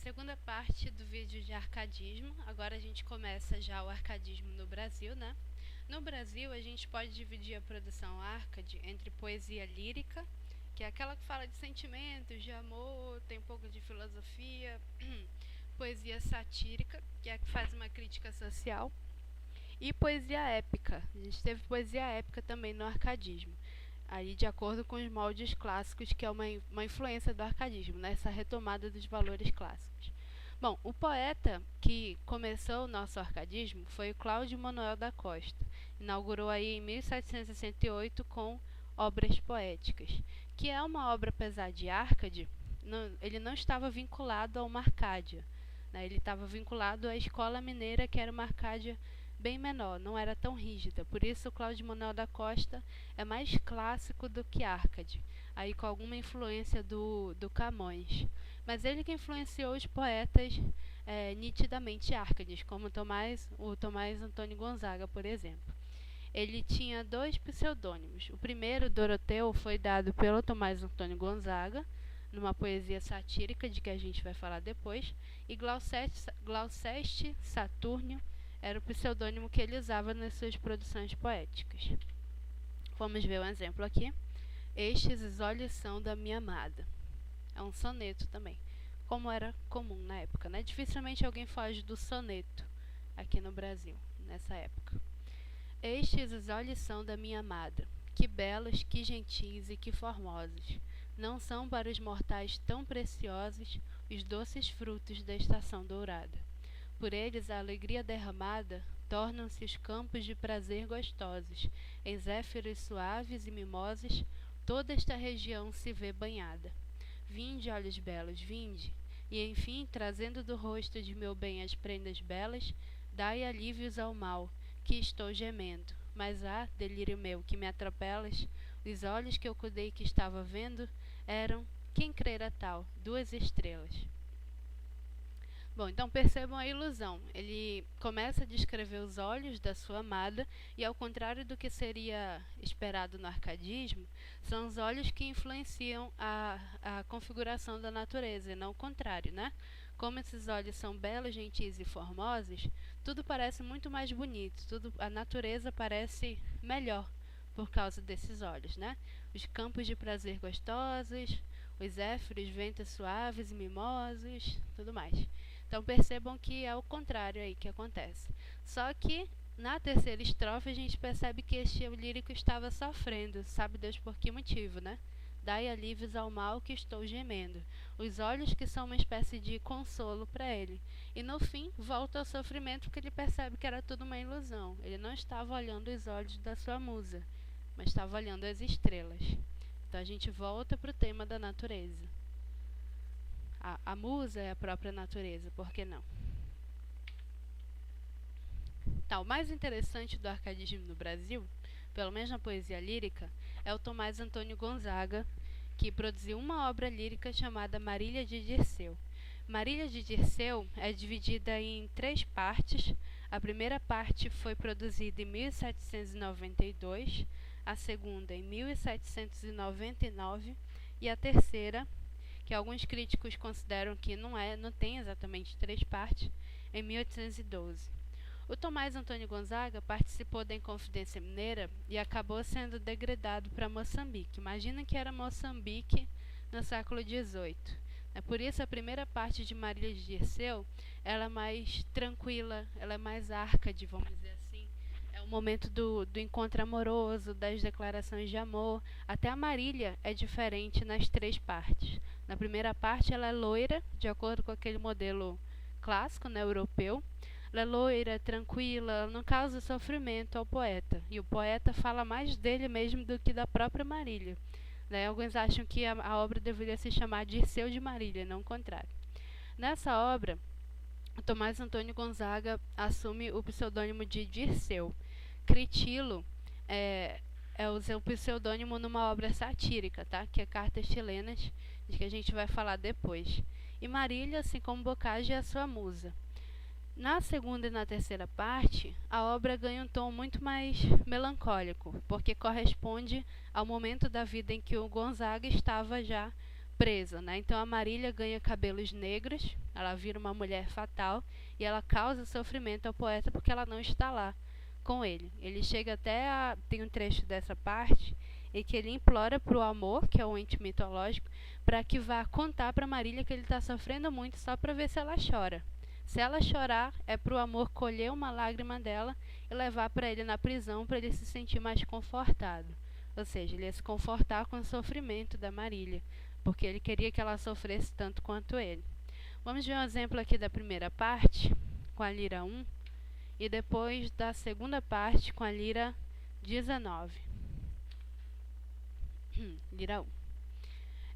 Segunda parte do vídeo de arcadismo. Agora a gente começa já o arcadismo no Brasil, né? No Brasil, a gente pode dividir a produção arcade entre poesia lírica, que é aquela que fala de sentimentos, de amor, tem um pouco de filosofia, poesia satírica, que é a que faz uma crítica social, e poesia épica. A gente teve poesia épica também no arcadismo, aí de acordo com os moldes clássicos, que é uma influência do arcadismo, nessa retomada dos valores clássicos. Bom, o poeta que começou o nosso arcadismo foi o Cláudio Manuel da Costa. Inaugurou aí em 1768 com Obras Poéticas, que é uma obra, apesar de arcade, ele não estava vinculado a uma Arcádia, né? Ele estava vinculado à escola mineira, que era uma Arcádia bem menor, não era tão rígida. Por isso o Cláudio Manuel da Costa é mais clássico do que arcade, aí com alguma influência do Camões. Mas ele que influenciou os poetas nitidamente arcades, como o Tomás Antônio Gonzaga, por exemplo. Ele tinha dois pseudônimos. O primeiro, Doroteu, foi dado pelo Tomás Antônio Gonzaga, numa poesia satírica de que a gente vai falar depois, e Glouceste Saturnio era o pseudônimo que ele usava nas suas produções poéticas. Vamos ver um exemplo aqui. Estes os olhos são da minha amada. É um soneto também, como era comum na época, né? Dificilmente alguém foge do soneto aqui no Brasil, nessa época. Estes os olhos são da minha amada, que belos, que gentis e que formosos. Não são para os mortais tão preciosos os doces frutos da estação dourada. Por eles a alegria derramada tornam-se os campos de prazer gostosos. Em zéfiros suaves e mimosos, toda esta região se vê banhada. Vinde, olhos belos, vinde, e enfim, trazendo do rosto de meu bem as prendas belas, dai alívios ao mal, que estou gemendo. Mas delírio meu, que me atropelas, os olhos que eu cuidei que estava vendo, eram, quem crera tal, 2 estrelas. Bom, então percebam a ilusão. Ele começa a descrever os olhos da sua amada e, ao contrário do que seria esperado no arcadismo, são os olhos que influenciam a configuração da natureza, e não o contrário, né? Como esses olhos são belos, gentis e formosos, tudo parece muito mais bonito, a natureza parece melhor por causa desses olhos, né? Os campos de prazer gostosos, os zéfiros, ventos suaves e mimosos, tudo mais. Então percebam que é o contrário aí que acontece. Só que na terceira estrofe a gente percebe que este lírico estava sofrendo, sabe Deus por que motivo, né? Dai alívios ao mal que estou gemendo. Os olhos que são uma espécie de consolo para ele. E no fim volta ao sofrimento porque ele percebe que era tudo uma ilusão. Ele não estava olhando os olhos da sua musa, mas estava olhando as estrelas. Então a gente volta para o tema da natureza. A musa é a própria natureza, por que não? Tá, o mais interessante do arcadismo no Brasil, pelo menos na poesia lírica, é o Tomás Antônio Gonzaga, que produziu uma obra lírica chamada Marília de Dirceu. Marília de Dirceu é dividida em 3 partes. A primeira parte foi produzida em 1792, a segunda em 1799 e a terceira, que alguns críticos consideram que não tem exatamente 3 partes, em 1812. O Tomás Antônio Gonzaga participou da Inconfidência Mineira e acabou sendo degradado para Moçambique. Imagina que era Moçambique no século XVIII. Por isso a primeira parte de Marília de Dirceu ela é mais tranquila, ela é mais arcade, vamos dizer assim. É o momento do encontro amoroso, das declarações de amor. Até a Marília é diferente nas 3 partes. Na primeira parte ela é loira, de acordo com aquele modelo clássico, né, europeu. Ela é loira, tranquila, ela não causa sofrimento ao poeta. E o poeta fala mais dele mesmo do que da própria Marília. Né? Alguns acham que a obra deveria se chamar Dirceu de Marília, não o contrário. Nessa obra, Tomás Antônio Gonzaga assume o pseudônimo de Dirceu. Critilo o seu pseudônimo numa obra satírica, tá? Que é Cartas Chilenas, de que a gente vai falar depois. E Marília, assim como Bocage, é a sua musa. Na segunda e na terceira parte, a obra ganha um tom muito mais melancólico, porque corresponde ao momento da vida em que o Gonzaga estava já presa, né? Então a Marília ganha cabelos negros, ela vira uma mulher fatal e ela causa sofrimento ao poeta porque ela não está lá com ele. Ele chega até a... tem um trecho dessa parte em que ele implora para o Amor, que é o ente mitológico, para que vá contar para Marília que ele está sofrendo muito só para ver se ela chora. Se ela chorar, é para o Amor colher uma lágrima dela e levar para ele na prisão para ele se sentir mais confortado. Ou seja, ele ia se confortar com o sofrimento da Marília, porque ele queria que ela sofresse tanto quanto ele. Vamos ver um exemplo aqui da primeira parte, com a lira 1, e depois da segunda parte com a lira 19. Lira 1.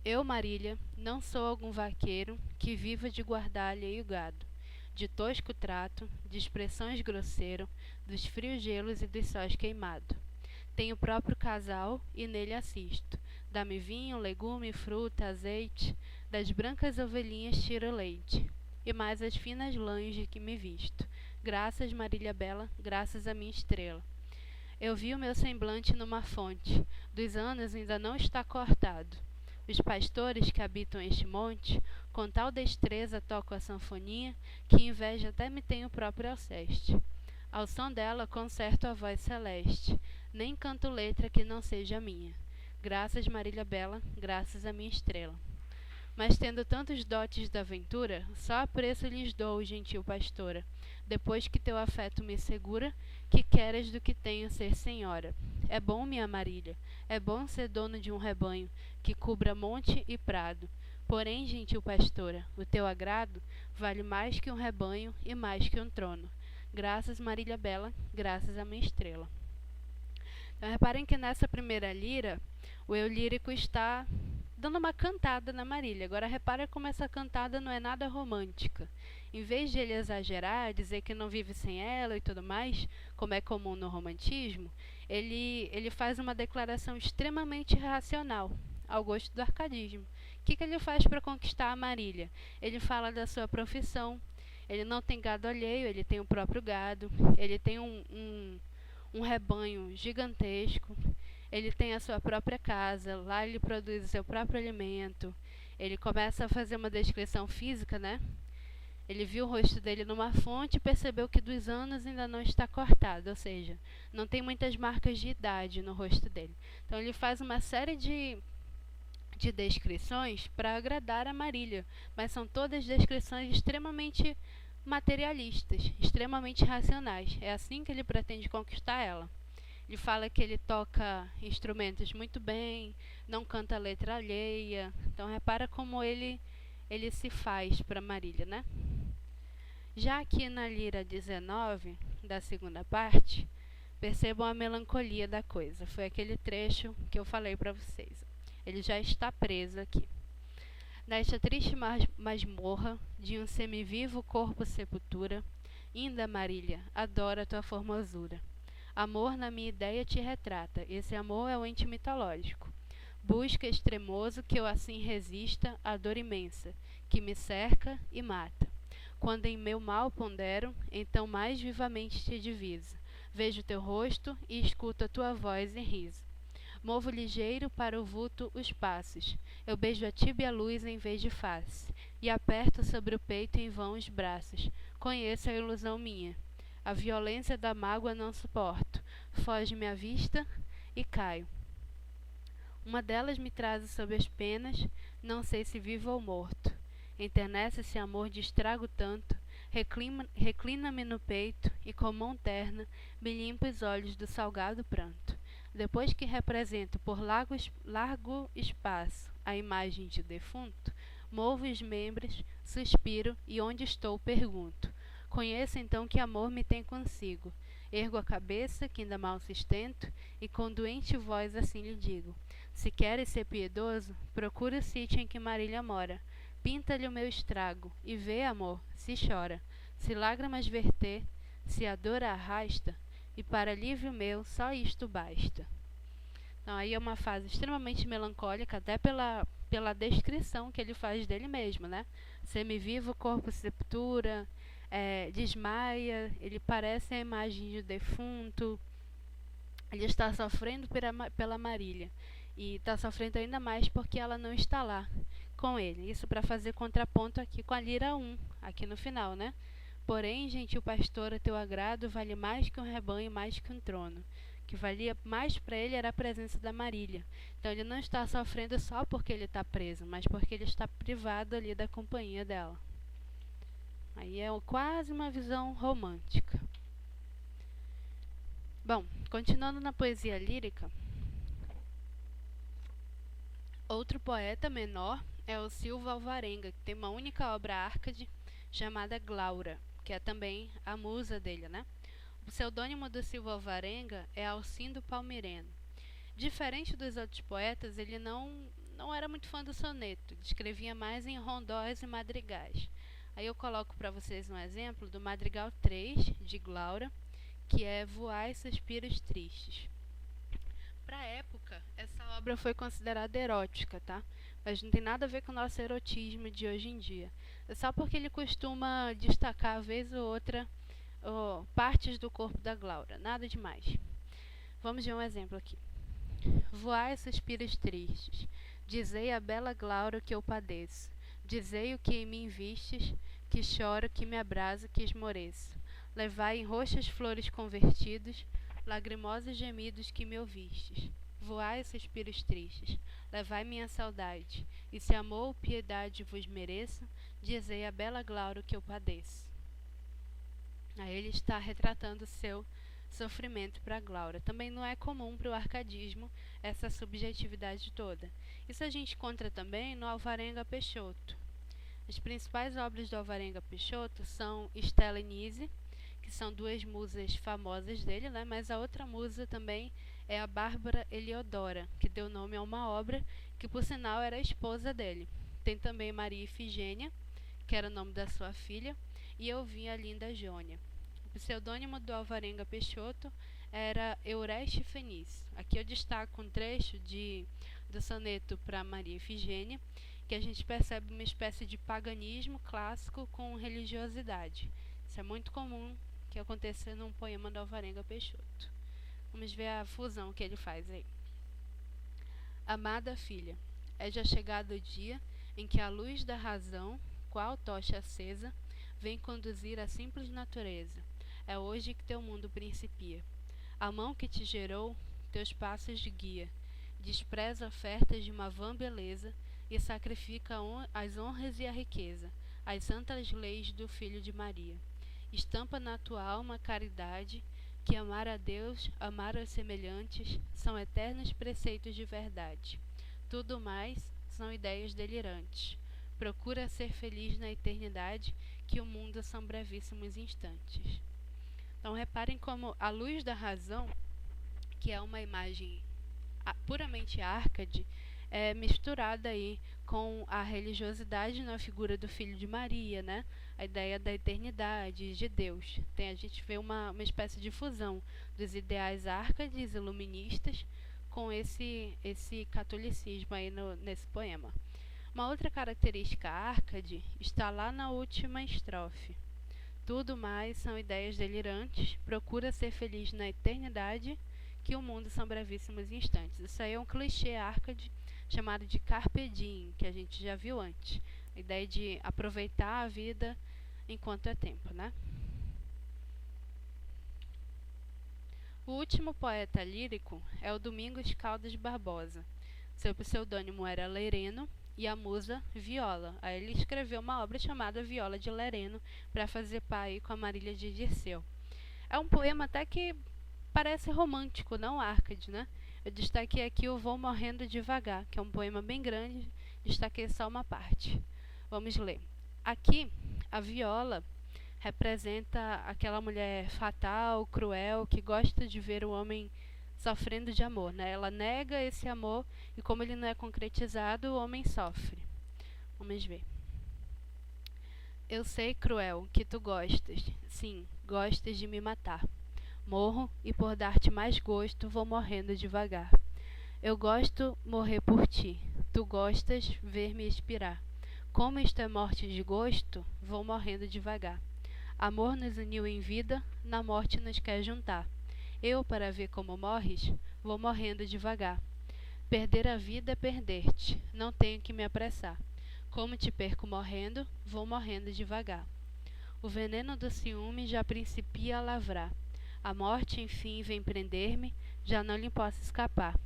Eu, Marília, não sou algum vaqueiro que viva de guardar alheio gado, de tosco trato, de expressões grosseiro, dos frios gelos e dos sóis queimado. Tenho o próprio casal e nele assisto. Dá-me vinho, legume, fruta, azeite, das brancas ovelhinhas tiro leite, e mais as finas lãs de que me visto. Graças, Marília Bela, graças à minha estrela. Eu vi o meu semblante numa fonte, dos anos ainda não está cortado. Os pastores que habitam este monte, com tal destreza tocam a sanfoninha, que inveja até me tem o próprio Alceste. Ao som dela concerto a voz celeste, nem canto letra que não seja minha. Graças, Marília Bela, graças à minha estrela. Mas tendo tantos dotes da aventura, só a preço lhes dou, gentil pastora, depois que teu afeto me segura, que queres do que tenho ser senhora. É bom, minha Marília, é bom ser dono de um rebanho, que cubra monte e prado. Porém, gentil pastora, o teu agrado vale mais que um rebanho e mais que um trono. Graças, Marília Bela, graças à minha estrela. Então, reparem que nessa primeira lira, o eu lírico está dando uma cantada na Marília. Agora, repara como essa cantada não é nada romântica. Em vez de ele exagerar, dizer que não vive sem ela e tudo mais, como é comum no romantismo, ele faz uma declaração extremamente racional, ao gosto do arcadismo. O que ele faz para conquistar a Marília? Ele fala da sua profissão. Ele não tem gado alheio, ele tem o próprio gado. Ele tem um rebanho gigantesco. Ele tem a sua própria casa. Lá ele produz o seu próprio alimento. Ele começa a fazer uma descrição física, né? Ele viu o rosto dele numa fonte e percebeu que dos anos ainda não está cortado, ou seja, não tem muitas marcas de idade no rosto dele. Então ele faz uma série de descrições para agradar a Marília, mas são todas descrições extremamente materialistas, extremamente racionais. É assim que ele pretende conquistar ela. Ele fala que ele toca instrumentos muito bem, não canta letra alheia. Então repara como ele se faz para Marília, né? Já aqui na lira 19, da segunda parte, percebam a melancolia da coisa. Foi aquele trecho que eu falei para vocês. Ele já está preso aqui. Nesta triste masmorra, de um semivivo corpo sepultura, inda Marília, adora tua formosura. Amor na minha ideia te retrata, esse amor é o ente mitológico. Busca extremoso que eu assim resista à dor imensa, que me cerca e mata. Quando em meu mal pondero, então mais vivamente te diviso. Vejo teu rosto e escuto a tua voz em riso. Movo ligeiro para o vulto os passos. Eu beijo a tíbia luz em vez de face, e aperto sobre o peito em vão os braços. Conheço a ilusão minha. A violência da mágoa não suporto. Foge-me a vista e caio. Uma delas me traz sob as penas, não sei se vivo ou morto. Enternece esse amor de estrago tanto, reclina-me no peito e com mão terna me limpa os olhos do salgado pranto. Depois que represento por largo espaço a imagem de defunto, movo os membros, suspiro e onde estou pergunto. Conheço então que amor me tem consigo. Ergo a cabeça, que ainda mal sustento, e com doente voz assim lhe digo: se queres ser piedoso, procura o sítio em que Marília mora. Pinta-lhe o meu estrago, e vê, amor, se chora, se lágrimas verter, se a dor a arrasta, e para alívio meu só isto basta. Então aí é uma fase extremamente melancólica, até pela descrição que ele faz dele mesmo, né? Semivivo, corpo sepultura, desmaia, ele parece a imagem de defunto, ele está sofrendo pela Marília, e está sofrendo ainda mais porque ela não está lá com ele. Isso para fazer contraponto aqui com a lira 1, aqui no final, né? Porém, gentil pastor, a teu agrado vale mais que um rebanho, mais que um trono. O que valia mais para ele era a presença da Marília. Então ele não está sofrendo só porque ele está preso, mas porque ele está privado ali da companhia dela. Aí é quase uma visão romântica. Bom, continuando na poesia lírica, outro poeta menor é o Silva Alvarenga, que tem uma única obra Árcade chamada Glaura, que é também a musa dele, né? O pseudônimo do Silva Alvarenga é Alcindo Palmireno. Diferente dos outros poetas, ele não era muito fã do soneto, escrevia mais em rondós e madrigais. Aí eu coloco para vocês um exemplo do Madrigal 3, de Glaura, que é Voai Suspiros Tristes. Para a época, essa obra foi considerada erótica, tá? Mas não tem nada a ver com o nosso erotismo de hoje em dia. É só porque ele costuma destacar, vez ou outra, partes do corpo da Glaura. Nada demais. Vamos ver um exemplo aqui. Voai suspiros tristes, dizei a bela Glaura que eu padeço. Dizei o que em mim vistes, que choro, que me abraso, que esmoreço. Levai em roxas flores convertidos, lagrimosos gemidos que me ouvistes. Voai, suspiros tristes, levai minha saudade, e se amor ou piedade vos mereço, dizei a bela Glaura que eu padeço. Aí ele está retratando o seu sofrimento para Glaura. Também não é comum para o arcadismo essa subjetividade toda. Isso a gente encontra também no Alvarenga Peixoto. As principais obras do Alvarenga Peixoto são Stella e Nise, que são duas musas famosas dele, né? Mas a outra musa também é a Bárbara Eliodora, que deu nome a uma obra que, por sinal, era a esposa dele. Tem também Maria Ifigênia, que era o nome da sua filha, e Elvinha Linda Jônia. O pseudônimo do Alvarenga Peixoto era Eureste Feniz. Aqui eu destaco um trecho do soneto para Maria Ifigênia, que a gente percebe uma espécie de paganismo clássico com religiosidade. Isso é muito comum que aconteça num poema do Alvarenga Peixoto. Vamos ver a fusão que ele faz aí. Amada filha, é já chegado o dia em que a luz da razão, qual tocha acesa, vem conduzir a simples natureza. É hoje que teu mundo principia. A mão que te gerou, teus passos de guia, despreza ofertas de uma vã beleza e sacrifica as honras e a riqueza, as santas leis do Filho de Maria. Estampa na tua alma a caridade, que amar a Deus, amar aos semelhantes, são eternos preceitos de verdade. Tudo mais são ideias delirantes. Procura ser feliz na eternidade, que o mundo são brevíssimos instantes. Então reparem como a luz da razão, que é uma imagem puramente Árcade, é misturada aí com a religiosidade na figura do Filho de Maria, né? A ideia da eternidade, de Deus. A gente vê uma espécie de fusão dos ideais árcades iluministas com esse catolicismo aí nesse poema. Uma outra característica árcade está lá na última estrofe. Tudo mais são ideias delirantes, procura ser feliz na eternidade, que o mundo são brevíssimos instantes. Isso aí é um clichê árcade chamado de carpe diem, que a gente já viu antes. A ideia de aproveitar a vida enquanto é tempo, né? O último poeta lírico é o Domingos Caldas Barbosa. Seu pseudônimo era Lereno e a musa Viola. Aí ele escreveu uma obra chamada Viola de Lereno para fazer par com a Marília de Dirceu. É um poema até que parece romântico, não Árcade, né? Eu destaquei aqui o Vou Morrendo Devagar, que é um poema bem grande, destaquei só uma parte. Vamos ler. Aqui, a Viola representa aquela mulher fatal, cruel, que gosta de ver o homem sofrendo de amor, né? Ela nega esse amor e como ele não é concretizado, o homem sofre. Vamos ver. Eu sei, cruel, que tu gostas, sim, gostas de me matar. Morro e por dar-te mais gosto vou morrendo devagar. Eu gosto morrer por ti, tu gostas ver-me expirar. Como isto é morte de gosto, vou morrendo devagar. Amor nos uniu em vida, na morte nos quer juntar. Eu, para ver como morres, vou morrendo devagar. Perder a vida é perder-te, não tenho que me apressar. Como te perco morrendo, vou morrendo devagar. O veneno do ciúme já principia a lavrar. A morte, enfim, vem prender-me, já não lhe posso escapar.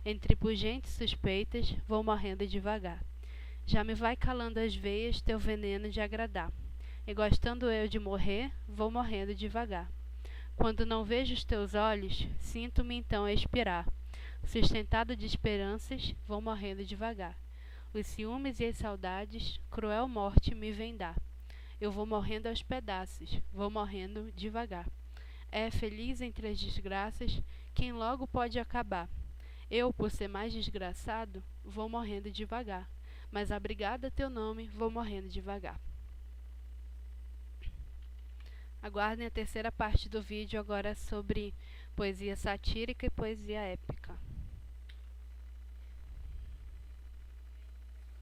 Entre pungentes suspeitas, vou morrendo devagar. Já me vai calando as veias teu veneno de agradar. E gostando eu de morrer, vou morrendo devagar. Quando não vejo os teus olhos, sinto-me então a expirar. Sustentado de esperanças, vou morrendo devagar. Os ciúmes e as saudades, cruel morte me vem dar. Eu vou morrendo aos pedaços, vou morrendo devagar. É feliz entre as desgraças quem logo pode acabar. Eu, por ser mais desgraçado, vou morrendo devagar. Mas abrigado a teu nome, vou morrendo devagar. Aguardem a terceira parte do vídeo agora sobre poesia satírica e poesia épica.